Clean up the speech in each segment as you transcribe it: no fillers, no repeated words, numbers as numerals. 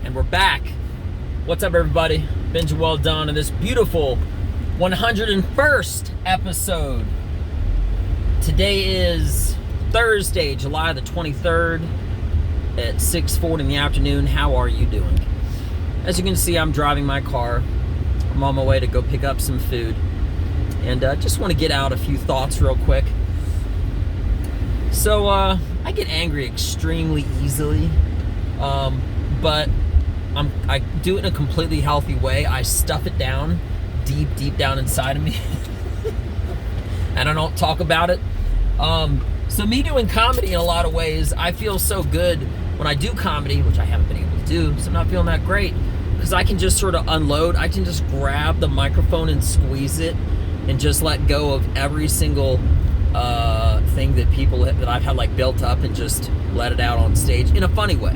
And we're back. What's up, everybody? Benja Welldone in this beautiful 101st episode. Today is Thursday, July the 23rd at 6:40 in the afternoon. How are you doing? As you can see, I'm driving my car. I'm on my way to go pick up some food. And just want to get out a few thoughts real quick. So, I get angry extremely easily. But I do it in a completely healthy way. I stuff it down deep down inside of me. And I don't talk about it. So me doing comedy in a lot of ways, I feel so good when I do comedy, which I haven't been able to do, so I'm not feeling that great, because I can just sort of unload. I can just grab the microphone and squeeze it and just let go of every single thing that I've had like built up and just let it out on stage in a funny way.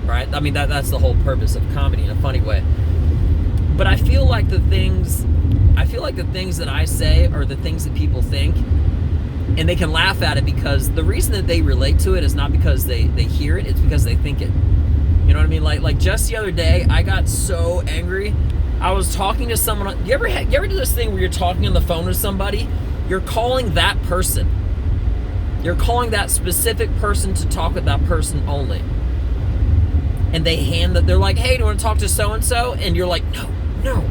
Right? I mean, that's the whole purpose of comedy, in a funny way. But I feel like the things that I say are the things that people think, and they can laugh at it because the reason that they relate to it is not because they hear it, it's because they think it. You know what I mean? Like just the other day, I got so angry. I was talking to someone. You ever do this thing where you're talking on the phone with somebody? You're calling that person. You're calling that specific person to talk with that person only. And they're like, hey, do you want to talk to so-and-so? And you're like, no,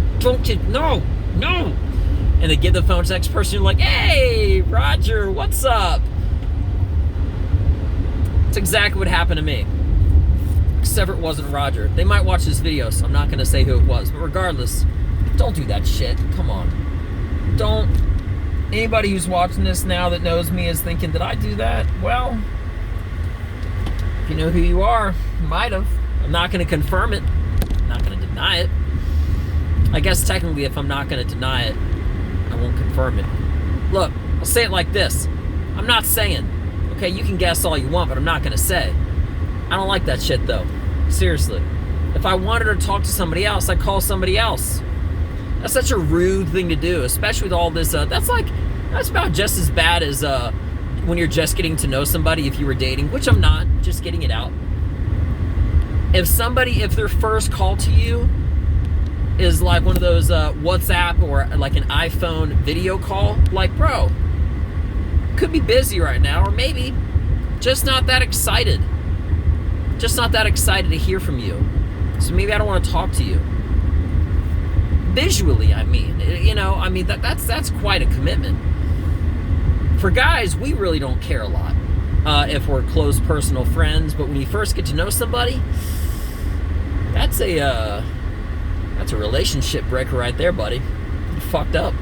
and they give the phone to the next person. You're like, hey, Roger, what's up? It's exactly what happened to me. Except it wasn't Roger. They might watch this video, so I'm not going to say who it was. But regardless, don't do that shit. Come on. Don't. Anybody who's watching this now that knows me is thinking, did I do that? Well, if you know who you are, you might have. I'm not going to confirm it. I'm not going to deny it. I guess technically if I'm not going to deny it, I won't confirm it. Look, I'll say it like this. I'm not saying. Okay, you can guess all you want, but I'm not going to say. I don't like that shit, though. Seriously. If I wanted to talk to somebody else, I'd call somebody else. That's such a rude thing to do, especially with all this. That's about just as bad as when you're just getting to know somebody if you were dating, which I'm not, just getting it out. If their first call to you is like one of those WhatsApp or like an iPhone video call, like, bro, could be busy right now, or maybe just not that excited. Just not that excited to hear from you. So maybe I don't want to talk to you. Visually, I mean. That's quite a commitment. For guys, we really don't care a lot if we're close personal friends, but when you first get to know somebody, that's a relationship breaker right there, buddy. You fucked up.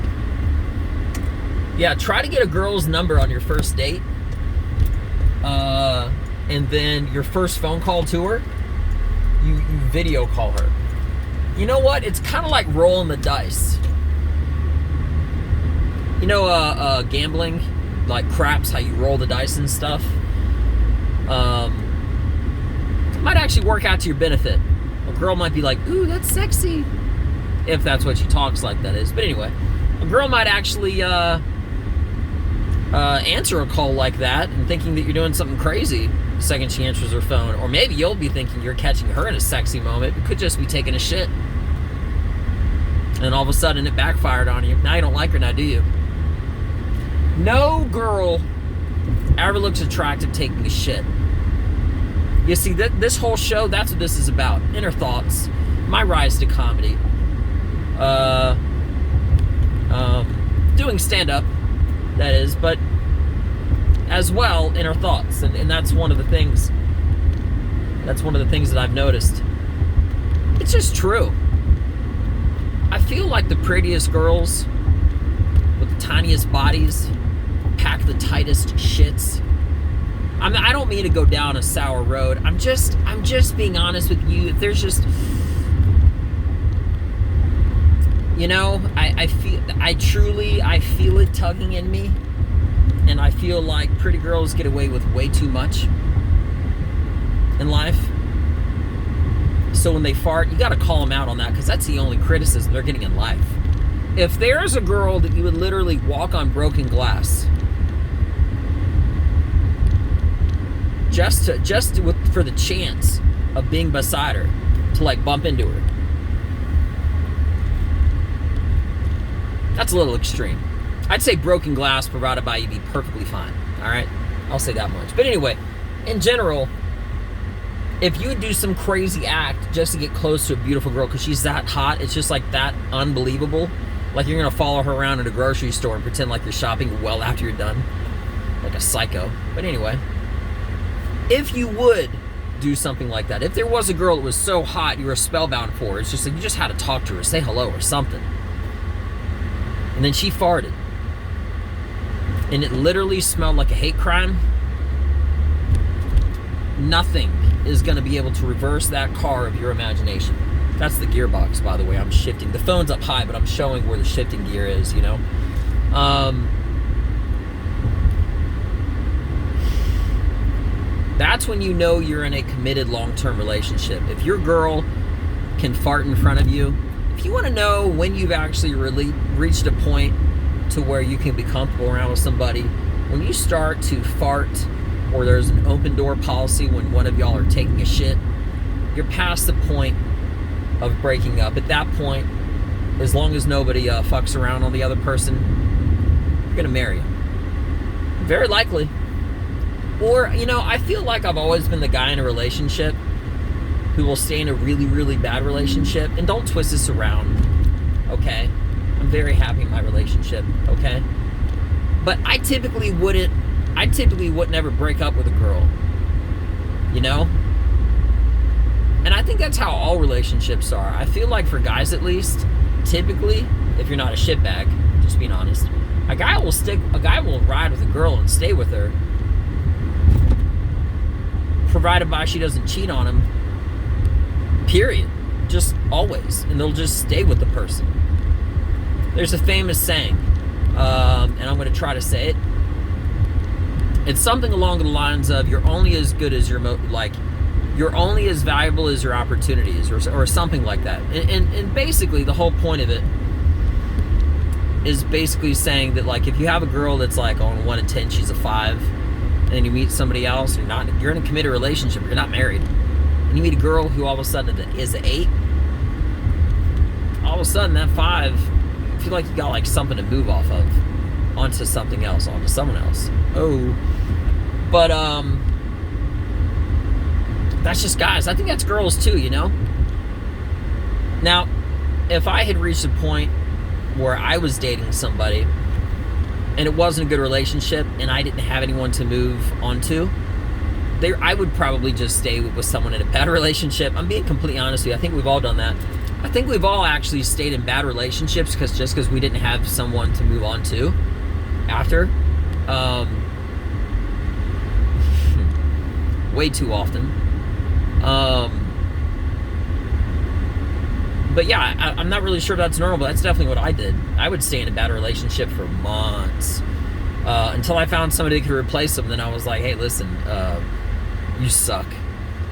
Yeah, try to get a girl's number on your first date, and then your first phone call to her, you video call her. You know what? It's kind of like rolling the dice. You know, gambling, like craps, how you roll the dice and stuff. It might actually work out to your benefit. A girl might be like, ooh, that's sexy. If that's what she talks like, that is. But anyway, a girl might actually answer a call like that and thinking that you're doing something crazy the second she answers her phone. Or maybe you'll be thinking you're catching her in a sexy moment. It could just be taking a shit. And all of a sudden it backfired on you. Now you don't like her now, do you? No girl ever looks attractive taking a shit. You see, this whole show, that's what this is about. Inner thoughts. My rise to comedy. Doing stand-up, that is, but as well, inner thoughts. And that's one of the things. That's one of the things that I've noticed. It's just true. I feel like the prettiest girls with the tiniest bodies pack the tightest shits. I don't mean to go down a sour road. I'm just being honest with you. If there's just, you know, I feel it tugging in me, and I feel like pretty girls get away with way too much in life. So when they fart, you got to call them out on that, because that's the only criticism they're getting in life. If there's a girl that you would literally walk on broken glass for the chance of being beside her, to like bump into her. That's a little extreme. I'd say broken glass provided by you be perfectly fine. All right, I'll say that much. But anyway, in general, if you would do some crazy act just to get close to a beautiful girl because she's that hot, it's just like that unbelievable. Like you're gonna follow her around at a grocery store and pretend like you're shopping well after you're done, like a psycho. But anyway, if you would do something like that, if there was a girl that was so hot you were spellbound for her, it's just like you just had to talk to her, say hello or something, and then she farted, and it literally smelled like a hate crime, nothing is going to be able to reverse that car of your imagination. That's the gearbox, by the way. I'm shifting. The phone's up high, but I'm showing where the shifting gear is, you know. That's when you know you're in a committed long-term relationship. If your girl can fart in front of you, if you want to know when you've actually really reached a point to where you can be comfortable around with somebody, when you start to fart or there's an open door policy when one of y'all are taking a shit, you're past the point of breaking up. At that point, as long as nobody fucks around on the other person, you're gonna marry him. Very likely. Or, you know, I feel like I've always been the guy in a relationship who will stay in a really, really bad relationship. And don't twist this around, okay? I'm very happy in my relationship, okay? But I typically wouldn't ever break up with a girl, you know? And I think that's how all relationships are. I feel like for guys at least, typically, if you're not a shitbag, just being honest, a guy will ride with a girl and stay with her, provided by she doesn't cheat on him, period. Just always. And they'll just stay with the person. There's a famous saying, and I'm going to try to say it. It's something along the lines of, you're only as good as you're only as valuable as your opportunities, or something like that. And basically the whole point of it is basically saying that, like, if you have a girl that's like on 1 to 10, she's a 5, and then you meet somebody else, you're in a committed relationship, you're not married, and you meet a girl who all of a sudden is an 8, all of a sudden that 5, you feel like you got like something to move off of onto something else, onto someone else. Oh, but that's just guys. I think that's girls too, you know? Now, if I had reached a point where I was dating somebody and it wasn't a good relationship and I didn't have anyone to move on to, I would probably just stay with someone in a bad relationship. I'm being completely honest with you. I think we've all done that. I think we've all actually stayed in bad relationships because we didn't have someone to move on to after. Way too often. But yeah, I'm not really sure if that's normal, but that's definitely what I did. I would stay in a bad relationship for months until I found somebody that could replace them. Then I was like, hey, listen, you suck.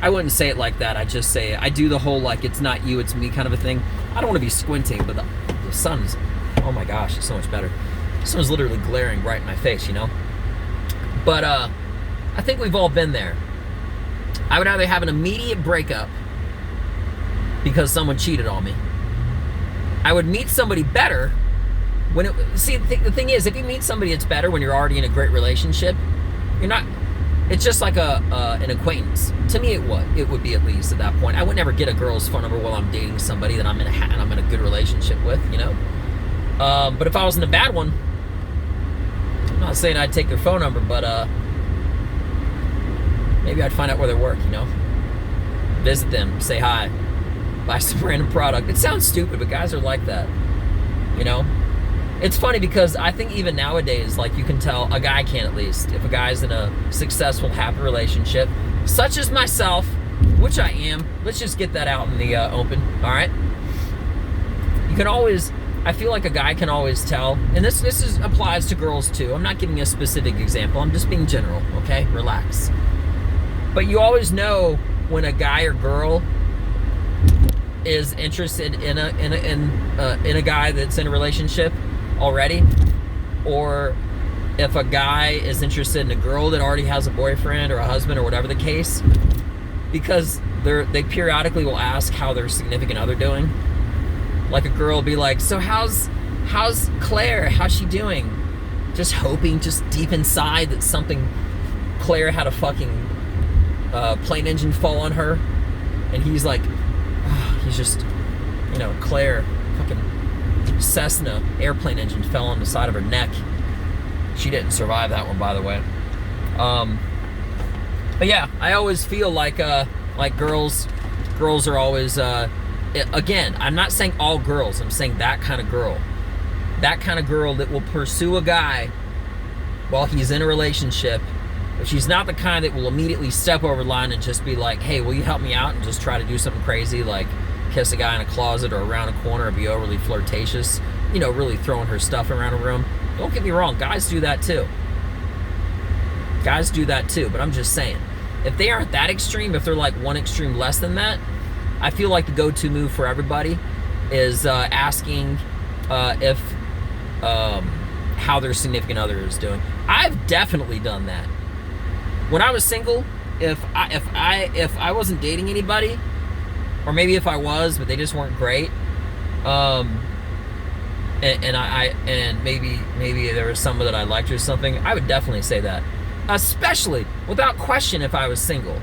I wouldn't say it like that. I just say, I do the whole like, it's not you, it's me kind of a thing. I don't want to be squinting, but the sun's, oh my gosh, it's so much better. The sun's literally glaring right in my face, you know? But I think we've all been there. I would either have an immediate breakup because someone cheated on me. I would meet somebody better when the thing is, if you meet somebody that's better when you're already in a great relationship, it's just like an acquaintance. To me, it would be, at least at that point. I would never get a girl's phone number while I'm dating somebody that I'm in a good relationship with, you know? But if I was in a bad one, I'm not saying I'd take their phone number, but maybe I'd find out where they work, you know? Visit them, say hi, buy some random product. It sounds stupid, but guys are like that, you know? It's funny because I think even nowadays, like, you can tell, a guy can at least, if a guy's in a successful, happy relationship, such as myself, which I am. Let's just get that out in the open, all right? You can always, I feel like a guy can always tell, and this applies to girls too. I'm not giving you a specific example. I'm just being general, okay? Relax. But you always know when a guy or girl is interested in a guy that's in a relationship already, or if a guy is interested in a girl that already has a boyfriend or a husband or whatever the case, because they periodically will ask how their significant other doing. Like a girl will be like, so how's Claire? How's she doing? Just hoping, just deep inside, that Claire had a fucking plane engine fall on her, and he's like, he's just, Claire, fucking Cessna airplane engine fell on the side of her neck. She didn't survive that one, by the way. But yeah, I always feel like girls are always, again, I'm not saying all girls, I'm saying that kind of girl that will pursue a guy while he's in a relationship, but she's not the kind that will immediately step over the line and just be like, hey, will you help me out, and just try to do something crazy like kiss a guy in a closet or around a corner or be overly flirtatious, really throwing her stuff around a room. Don't get me wrong, guys do that too, but I'm just saying, if they aren't that extreme, if they're like one extreme less than that, I feel like the go-to move for everybody is asking how their significant other is doing. I've definitely done that. When I was single, if I wasn't dating anybody, or maybe if I was, but they just weren't great, and maybe there was someone that I liked or something, I would definitely say that. Especially, without question, if I was single.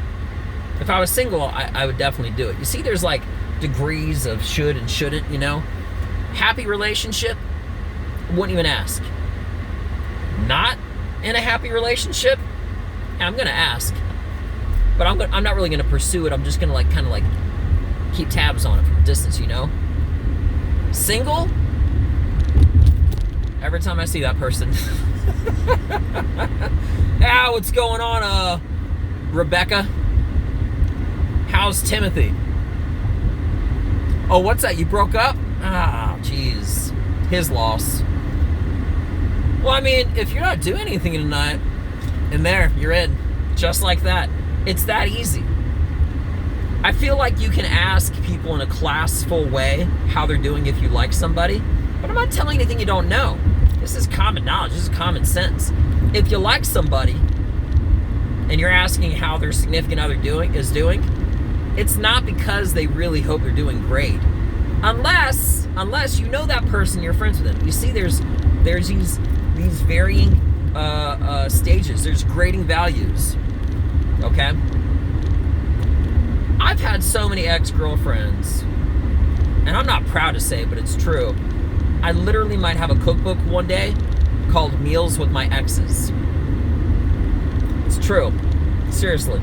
If I was single, I would definitely do it. You see, there's like degrees of should and shouldn't, Happy relationship, wouldn't even ask. Not in a happy relationship, I'm gonna ask. But I'm not really gonna pursue it. I'm just gonna kind of keep tabs on it from a distance, Single, every time I see that person. Ah, what's going on, Rebecca? How's Timothy? Oh, what's that? You broke up? Ah, jeez. His loss. Well, I mean, if you're not doing anything tonight, and there, you're in. Just like that. It's that easy. I feel like you can ask people in a classful way how they're doing if you like somebody, but I'm not telling you anything you don't know. This is common knowledge. This is common sense. If you like somebody and you're asking how their significant other is doing, it's not because they really hope they're doing great. Unless you know that person, you're friends with them. You see, there's these varying stages. There's grading values. Okay? I've had so many ex-girlfriends, and I'm not proud to say it, but it's true. I literally might have a cookbook one day called Meals with My Exes. It's true. Seriously.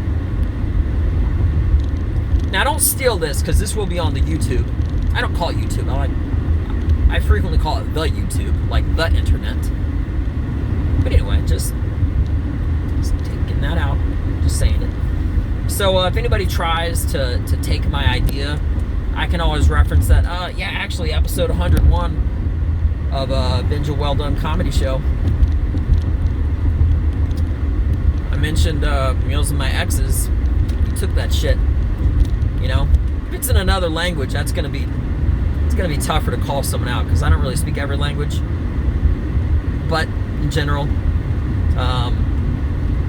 Now, don't steal this, because this will be on the YouTube. I don't call it YouTube. I frequently call it the YouTube, like the internet. But anyway, just taking that out. Just saying it. So if anybody tries to take my idea, I can always reference that. Yeah, actually, episode 101 of Benja Welldone comedy show. I mentioned Meals with My Exes. You took that shit. If it's in another language, it's gonna be tougher to call someone out, because I don't really speak every language. But in general,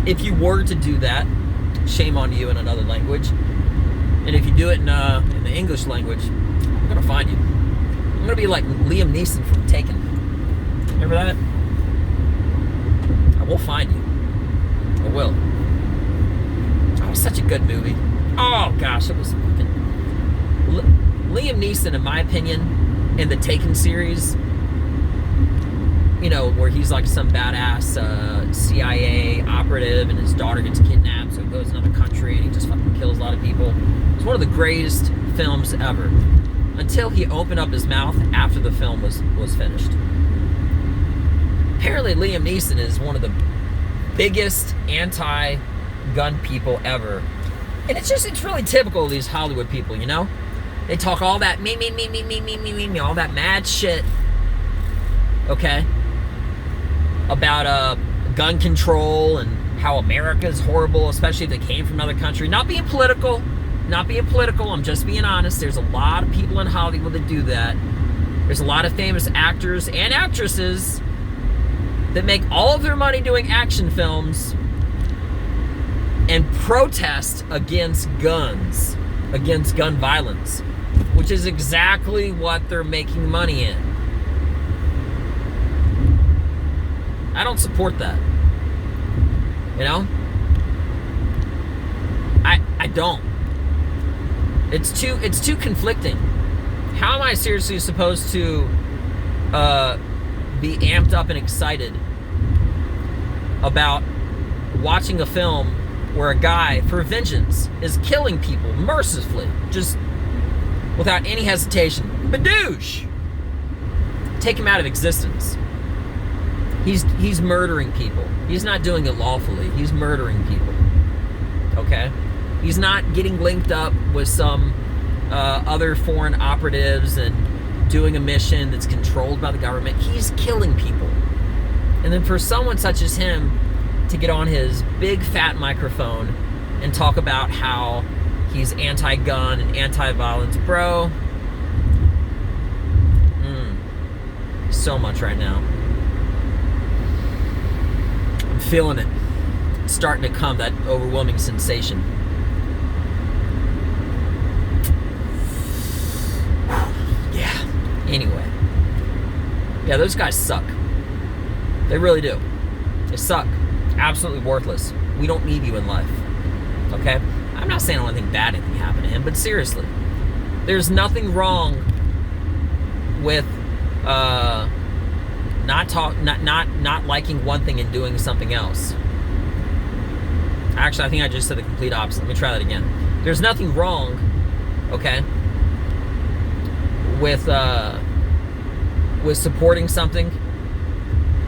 if you were to do that, shame on you in another language. And if you do it in the English language, I'm gonna find you. I'm gonna be like Liam Neeson from Taken. Remember that? I will find you. I will. Oh, it was such a good movie. Oh gosh, it was fucking... Liam Neeson, in my opinion, in the Taken series, where he's like some badass CIA operative and his daughter gets kidnapped, so he goes to another country and he just fucking kills a lot of people. It's one of the greatest films ever. Until he opened up his mouth after the film was finished. Apparently Liam Neeson is one of the biggest anti-gun people ever. And it's really typical of these Hollywood people, They talk all that me, all that mad shit. Okay? About gun control and how America's horrible, especially if they came from another country. Not being political, I'm just being honest. There's a lot of people in Hollywood that do that. There's a lot of famous actors and actresses that make all of their money doing action films and protest against guns. against gun violence, which is exactly what they're making money in. I don't support that. You know? I don't. It's too conflicting. How am I seriously supposed to be amped up and excited about watching a film where a guy, for vengeance, is killing people mercilessly, just without any hesitation? Badoosh! Take him out of existence. He's murdering people. He's not doing it lawfully. He's murdering people. Okay? He's not getting linked up with some other foreign operatives and doing a mission that's controlled by the government. He's killing people. And then for someone such as him to get on his big fat microphone and talk about how he's anti-gun and anti-violence, bro. So much right now. I'm feeling it. It's starting to come, that overwhelming sensation. Yeah. Anyway. Yeah, those guys suck. They really do. They suck. Absolutely worthless. We don't need you in life. Okay? I'm not saying anything bad anything happened to him, but seriously, there's nothing wrong with not liking one thing and doing something else. Actually, I think I just said the complete opposite. Let me try that again. There's nothing wrong, okay, with supporting something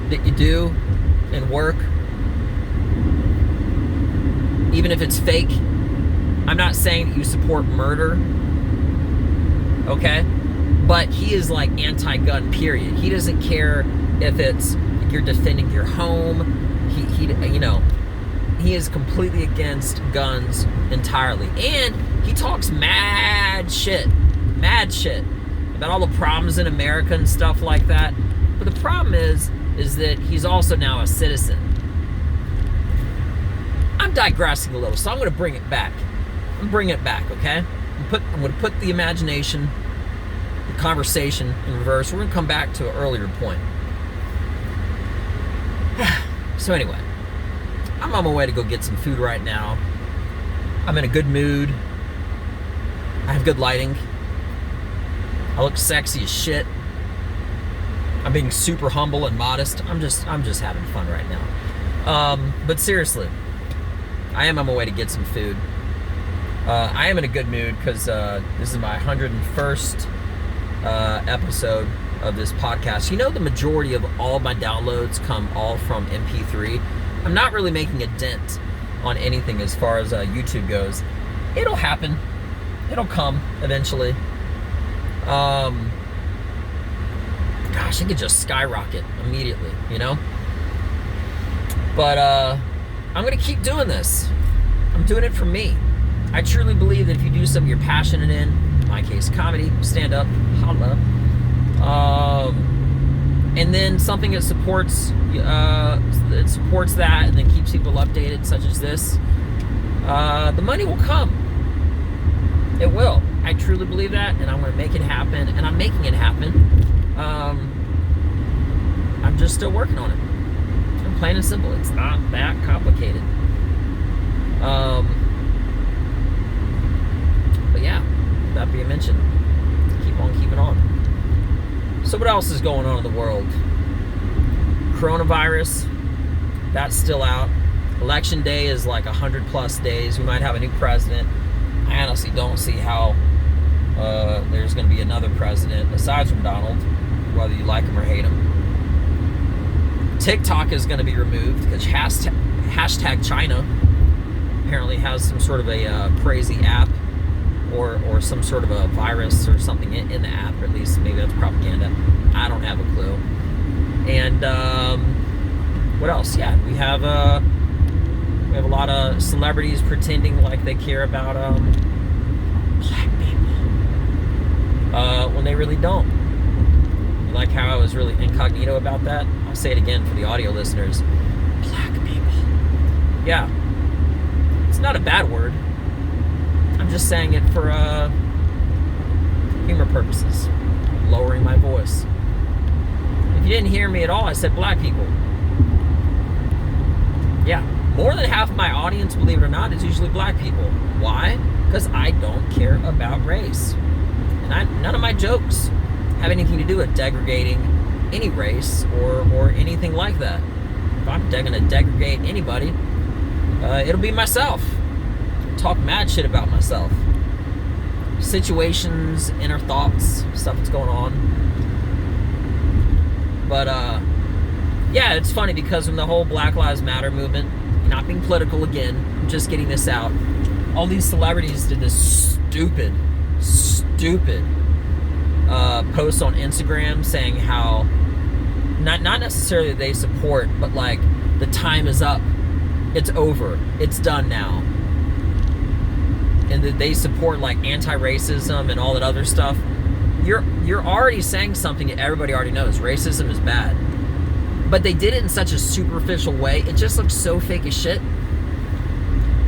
that you do and work, even if it's fake. I'm not saying that you support murder, okay? But he is like anti-gun, period. He doesn't care if it's you're defending your home. He you know, he is completely against guns entirely. And he talks mad shit about all the problems in America and stuff like that. But the problem is that he's also now a citizen. I'm digressing a little, so I'm going to bring it back. I'm bringing it back, okay? I'm going to put the imagination, the conversation in reverse. We're going to come back to an earlier point. So anyway, I'm on my way to go get some food right now. I'm in a good mood. I have good lighting. I look sexy as shit. I'm being super humble and modest. I'm just having fun right now. But seriously, I am on my way to get some food. I am in a good mood because this is my 101st episode of this podcast. You know, the majority of all my downloads come all from MP3. I'm not really making a dent on anything as far as YouTube goes. It'll happen. It'll come eventually. Gosh, it could just skyrocket immediately, you know? But I'm going to keep doing this. I'm doing it for me. I truly believe that if you do something you're passionate in my case, comedy, stand-up, holla, and then something that supports that and then keeps people updated, such as this, the money will come. It will. I truly believe that, and I'm going to make it happen, and I'm making it happen. I'm just still working on it. I'm plain and simple. It's not that complicated. But yeah, that being mentioned, keep on keeping on. So what else is going on in the world? Coronavirus, that's still out. Election day is like 100 plus days. We might have a new president. I honestly don't see how there's going to be another president aside from Donald, whether you like him or hate him. TikTok is going to be removed because hashtag China apparently has some sort of a crazy app or some sort of a virus or something in the app, or at least maybe that's propaganda. I don't have a clue. And what else? Yeah, we have a lot of celebrities pretending like they care about black people when they really don't. You like how I was really incognito about that? I'll say it again for the audio listeners. Black people. Yeah. It's not a bad word. I'm I'm just saying it for humor purposes, lowering my voice. If you didn't hear me at all, I said black people. Yeah, more than half my audience, believe it or not, is usually black people. Why? Because I don't care about race. And none of my jokes have anything to do with degrading any race or anything like that. If I'm going to degrade anybody, it'll be myself. Talk mad shit about myself. Situations, inner thoughts, stuff that's going on. But, yeah, it's funny because when the whole Black Lives Matter movement, not being political again, I'm just getting this out, all these celebrities did this stupid post on Instagram saying how, not necessarily they support, but like, the time is up, it's over, it's done now. And that they support like anti-racism and all that other stuff. You're already saying something that everybody already knows. Racism is bad. But they did it in such a superficial way. It just looks so fake as shit.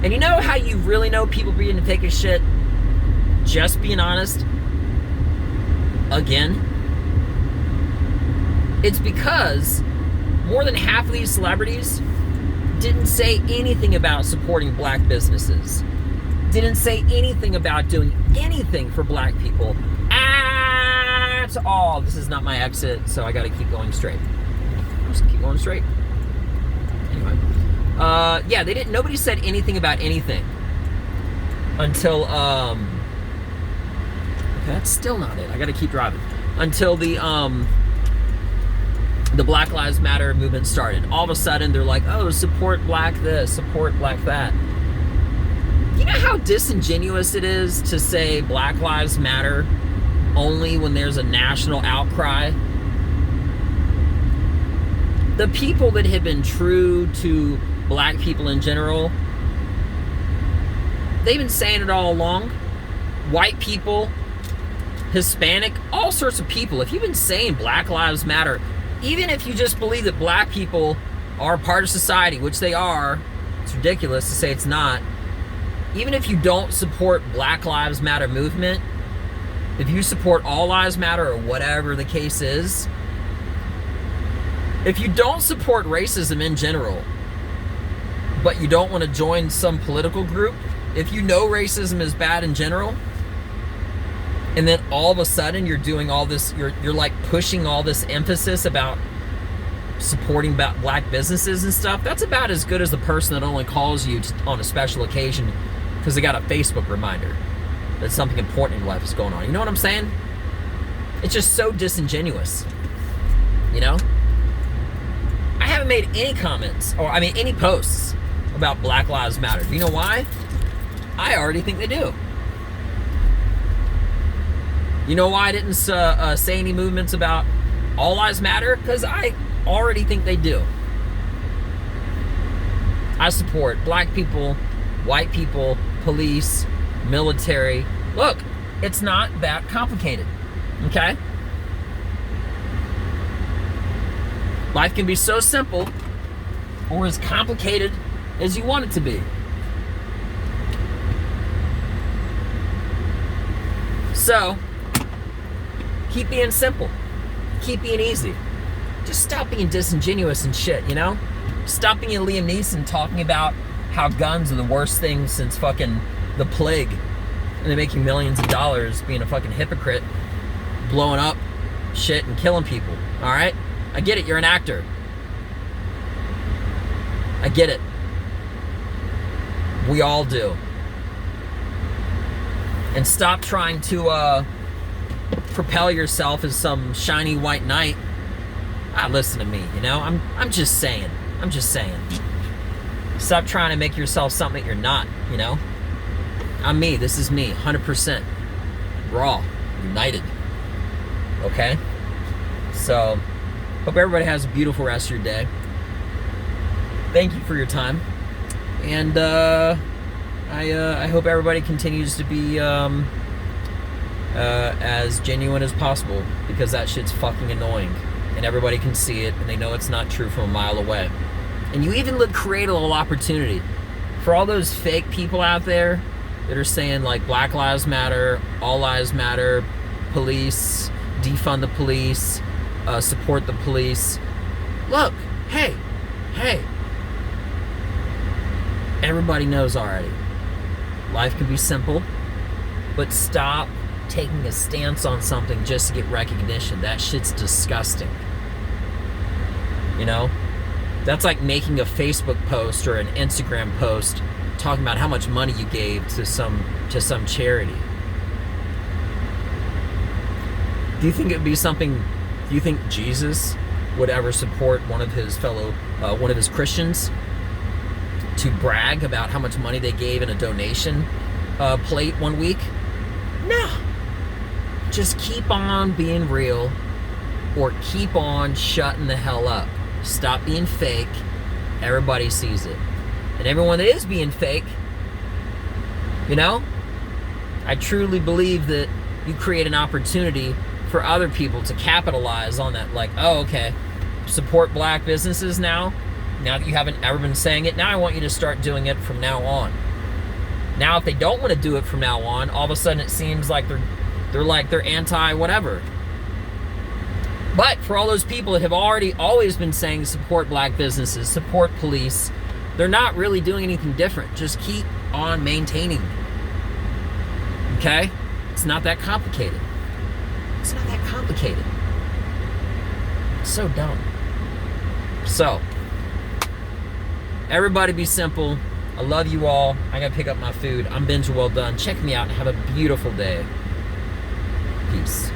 And you know how you really know people being fake as shit? Just being honest. Again. It's because more than half of these celebrities didn't say anything about supporting black businesses. Didn't say anything about doing anything for black people at all. This is not my exit, so I gotta keep going straight. Just keep going straight. Anyway. Yeah, they didn't, nobody said anything about anything. Until, okay, that's still not it. I gotta keep driving. Until the Black Lives Matter movement started. All of a sudden, they're like, oh, support black this, support black that. You know how disingenuous it is to say Black Lives Matter only when there's a national outcry? The people that have been true to black people in general, they've been saying it all along. White people, Hispanic, all sorts of people. If you've been saying Black Lives Matter, even if you just believe that black people are part of society, which they are, it's ridiculous to say it's not. Even if you don't support Black Lives Matter movement, if you support All Lives Matter or whatever the case is, if you don't support racism in general, but you don't want to join some political group, if you know racism is bad in general, and then all of a sudden you're doing all this, you're like pushing all this emphasis about supporting black businesses and stuff, that's about as good as the person that only calls you on a special occasion because they got a Facebook reminder that something important in life is going on. You know what I'm saying? It's just so disingenuous. You know? I haven't made any comments, or any posts about Black Lives Matter. Do you know why? I already think they do. You know why I didn't say any movements about All Lives Matter? Because I already think they do. I support black people, white people, police, military. Look, it's not that complicated, okay? Life can be so simple or as complicated as you want it to be. So, keep being simple. Keep being easy. Just stop being disingenuous and shit, you know? Stop being Liam Neeson talking about how guns are the worst thing since fucking the plague. And they're making millions of dollars being a fucking hypocrite, blowing up shit and killing people, alright? I get it, you're an actor. I get it. We all do. And stop trying to propel yourself as some shiny white knight. Listen to me, you know? I'm just saying. Stop trying to make yourself something that you're not, you know? I'm me. This is me. 100%. Raw. United. Okay? So, hope everybody has a beautiful rest of your day. Thank you for your time. And I hope everybody continues to be as genuine as possible, because that shit's fucking annoying. And everybody can see it, and they know it's not true from a mile away. And you even create a little opportunity for all those fake people out there that are saying like Black Lives Matter, All Lives Matter, police, defund the police, support the police. Look, hey, everybody knows already. Life can be simple, but stop taking a stance on something just to get recognition. That shit's disgusting. You know? That's like making a Facebook post or an Instagram post talking about how much money you gave to some charity. Do you think it'd be something, do you think Jesus would ever support one of his Christians to brag about how much money they gave in a donation plate one week? No. Just keep on being real, or keep on shutting the hell up. Stop being fake. Everybody sees it. And everyone that is being fake, you know, I truly believe that you create an opportunity for other people to capitalize on that. Like, oh, okay, support black businesses now that you haven't ever been saying it. Now I want you to start doing it from now on. Now, if they don't want to do it from now on, all of a sudden it seems like they're anti whatever. But for all those people that have always been saying support black businesses, support police, they're not really doing anything different. Just keep on maintaining. Okay? It's not that complicated. It's not that complicated. It's so dumb. So, everybody be simple. I love you all. I gotta pick up my food. I'm Benja Welldone. Check me out and have a beautiful day. Peace.